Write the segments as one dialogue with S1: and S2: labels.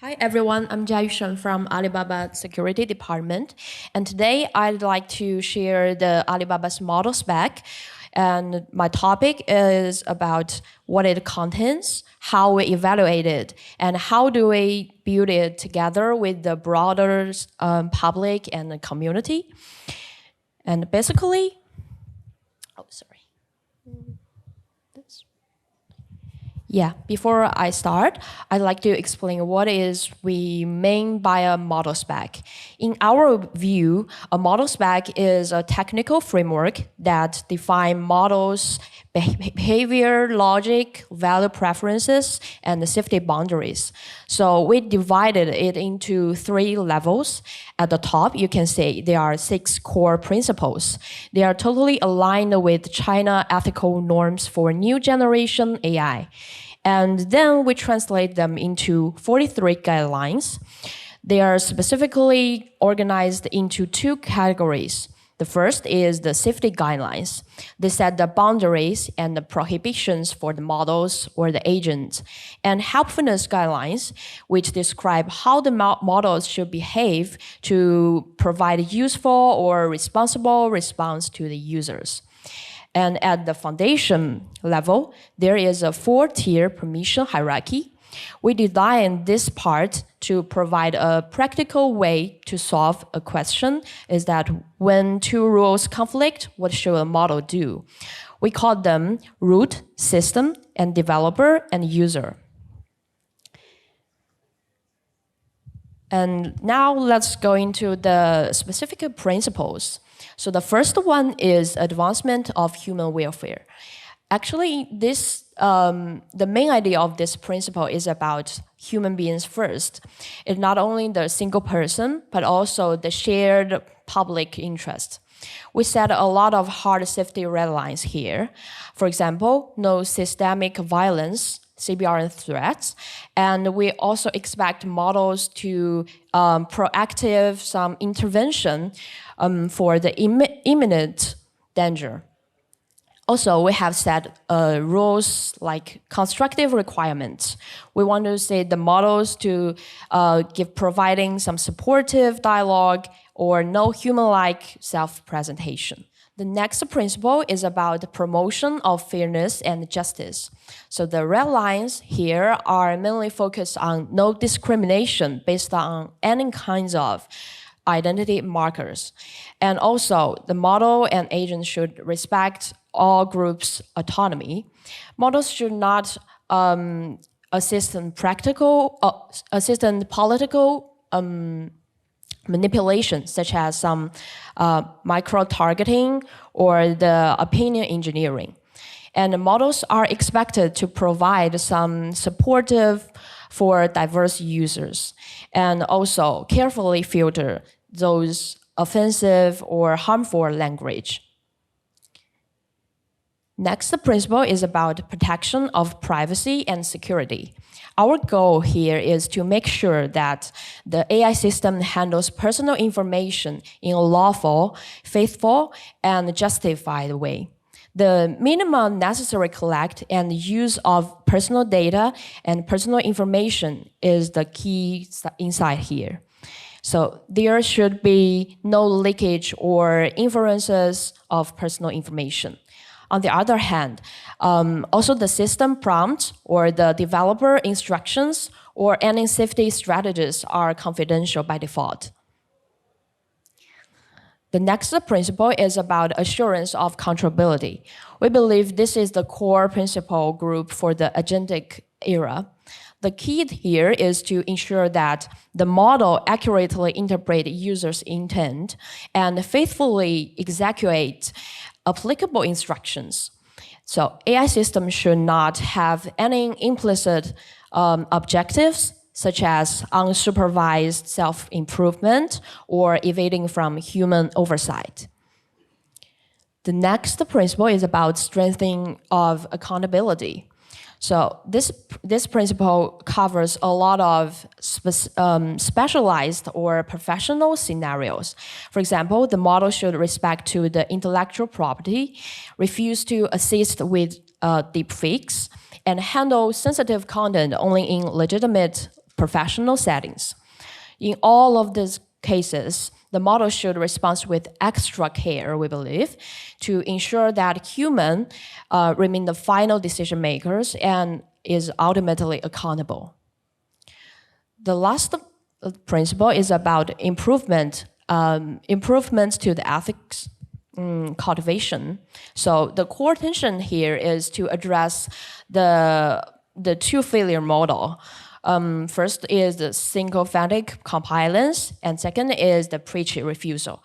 S1: Hi everyone, I'm Jiayu Shen from Alibaba Security Department, and today I'd like to share the Alibaba's model spec. And my topic is about what it contains, how we evaluate it, and how do we build it together with the broader public and the community. And basically, Yeah, before I start, I'd like to explain what is we mean by a model spec. In our view, a model spec is a technical framework that defines models' behavior, logic, value preferences, and the safety boundaries. So we divided it into 3 levels. At the top, you can see there are 6 core principles. They are totally aligned with China ethical norms for new generation AI. And then we translate them into 43 guidelines. They are specifically organized into 2 categories. The first is the safety guidelines. They set the boundaries and the prohibitions for the models or the agents. And helpfulness guidelines, which describe how the models should behave to provide useful or responsible response to the users. And at the foundation level, there is a 4-tier permission hierarchy. We designed this part to provide a practical way to solve a question, is that when 2 rules conflict, what should a model do? We call them root, system, and developer and user. And now let's go into the specific principles. So the first one is advancement of human welfare. Actually, the main idea of this principle is about human beings first. It's not only the single person, but also the shared public interest. We set a lot of hard safety red lines here. For example, no systemic violence, CBRN threats, and we also expect models to proactive some intervention for the imminent danger. Also, we have set rules like constructive requirements. We want to say the models to providing some supportive dialogue or no human-like self-presentation. The next principle is about the promotion of fairness and justice. So the red lines here are mainly focused on no discrimination based on any kinds of identity markers. And also, the model and agent should respect all groups' autonomy. Models should not assist in political manipulation, such as some micro-targeting or the opinion engineering. And the models are expected to provide some supportive for diverse users and also carefully filter those offensive or harmful language. Next, the principle is about protection of privacy and security. Our goal here is to make sure that the AI system handles personal information in a lawful, faithful, and justified way. The minimum necessary collect and use of personal data and personal information is the key insight here. So there should be no leakage or inferences of personal information. On the other hand, also the system prompt or the developer instructions or any safety strategies are confidential by default. The next principle is about assurance of controllability. We believe this is the core principle group for the agentic era. The key here is to ensure that the model accurately interprets users' intent and faithfully executes applicable instructions. So AI systems should not have any implicit objectives, such as unsupervised self-improvement or evading from human oversight. The next principle is about strengthening of accountability. So this principle covers a lot of specialized or professional scenarios. For example, the model should respect to the intellectual property, refuse to assist with deepfakes, and handle sensitive content only in legitimate professional settings. In all of these cases, the model should respond with extra care, we believe, to ensure that humans remain the final decision makers and is ultimately accountable. The last principle is about improvements to the ethics cultivation. So the core tension here is to address the two-failure model. First is the sycophancy compliance, and second is the preachy refusal.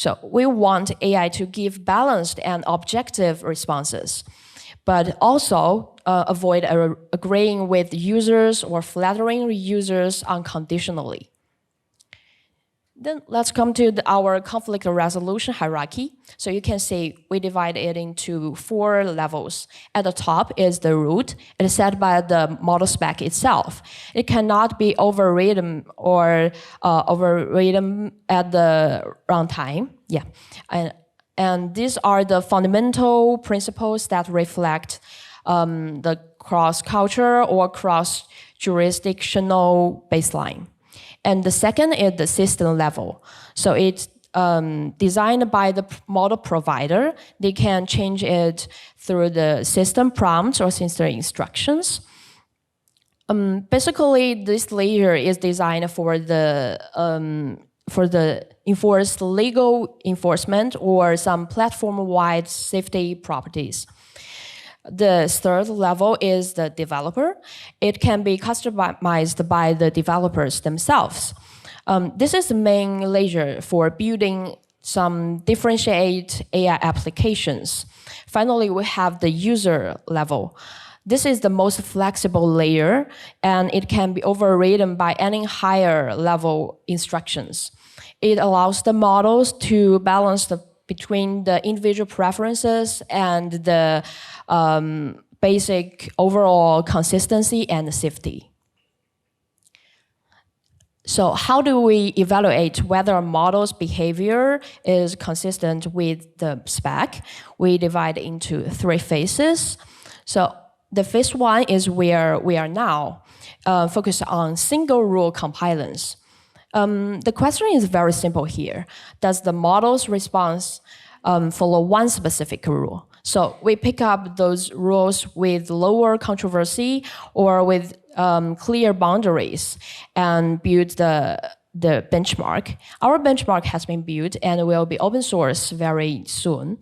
S1: So we want AI to give balanced and objective responses, but also avoid agreeing with users or flattering users unconditionally. Then let's come to our conflict resolution hierarchy. So you can see we divide it into 4 levels. At the top is the root. It is set by the model spec itself. It cannot be overridden or overridden at the runtime. Yeah, and these are the fundamental principles that reflect the cross-culture or cross-jurisdictional baseline. And the second is the system level. So it's designed by the model provider. They can change it through the system prompts or system instructions. Basically, this layer is designed for the enforced legal enforcement or some platform-wide safety properties. The third level is the developer. It can be customized by the developers themselves. This is the main layer for building some differentiate AI applications. Finally, we have the user level. This is the most flexible layer, and it can be overridden by any higher level instructions. It allows the models to balance between the individual preferences and the basic overall consistency and safety. So how do we evaluate whether a model's behavior is consistent with the spec? We divide into 3 phases. So the phase 1 is where we are now, focused on single rule compliance. The question is very simple here. Does the model's response follow one specific rule? So we pick up those rules with lower controversy or with clear boundaries and build the benchmark. Our benchmark has been built and will be open source very soon.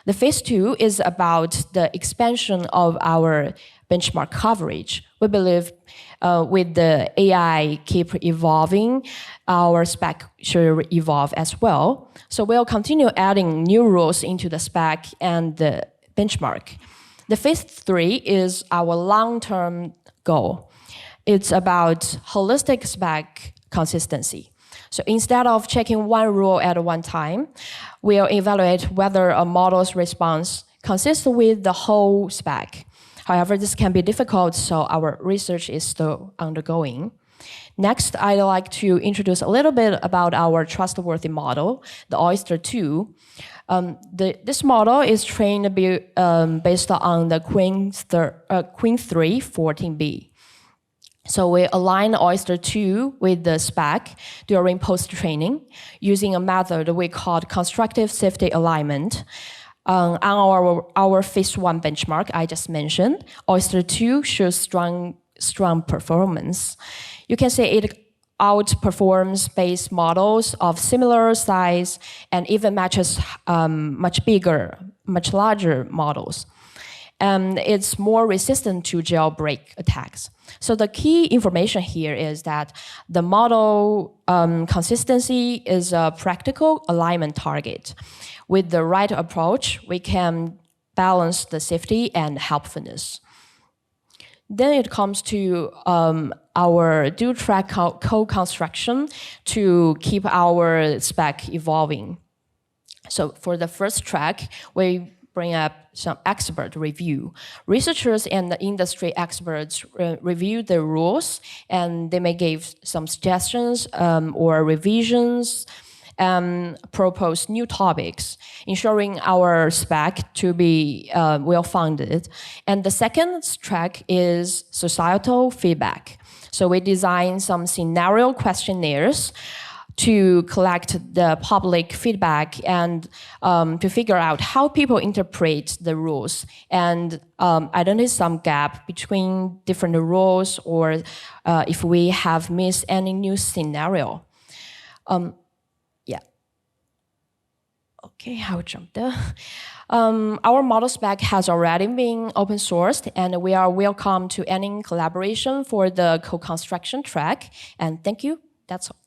S1: The phase 2 is about the expansion of our benchmark coverage. We believe with the AI keep evolving, our spec should evolve as well. So we'll continue adding new rules into the spec and the benchmark. The phase 3 is our long-term goal. It's about holistic spec consistency. So instead of checking one rule at one time, we'll evaluate whether a model's response consists with the whole spec. However, this can be difficult, so our research is still undergoing. Next, I'd like to introduce a little bit about our trustworthy model, the Oyster 2. This model is trained based on the Queen 3 14B. So we align Oyster 2 with the spec during post-training using a method we called constructive safety alignment. On our phase 1 benchmark I just mentioned, Oyster 2 shows strong performance. You can see it outperforms base models of similar size and even matches much larger models. And it's more resistant to jailbreak attacks. So the key information here is that the model consistency is a practical alignment target. With the right approach, we can balance the safety and helpfulness. Then it comes to our dual-track co-construction to keep our spec evolving. So for the first track, we bring up some expert review. Researchers and the industry experts review the rules, and they may give some suggestions or revisions. and propose new topics, ensuring our spec to be well-founded. And the second track is societal feedback. So we design some scenario questionnaires to collect the public feedback and to figure out how people interpret the rules and identify some gap between different rules or if we have missed any new scenario. Yeah. Okay, I'll jump there. Our model spec has already been open sourced and we are welcome to any collaboration for the co-construction track. And thank you, that's all.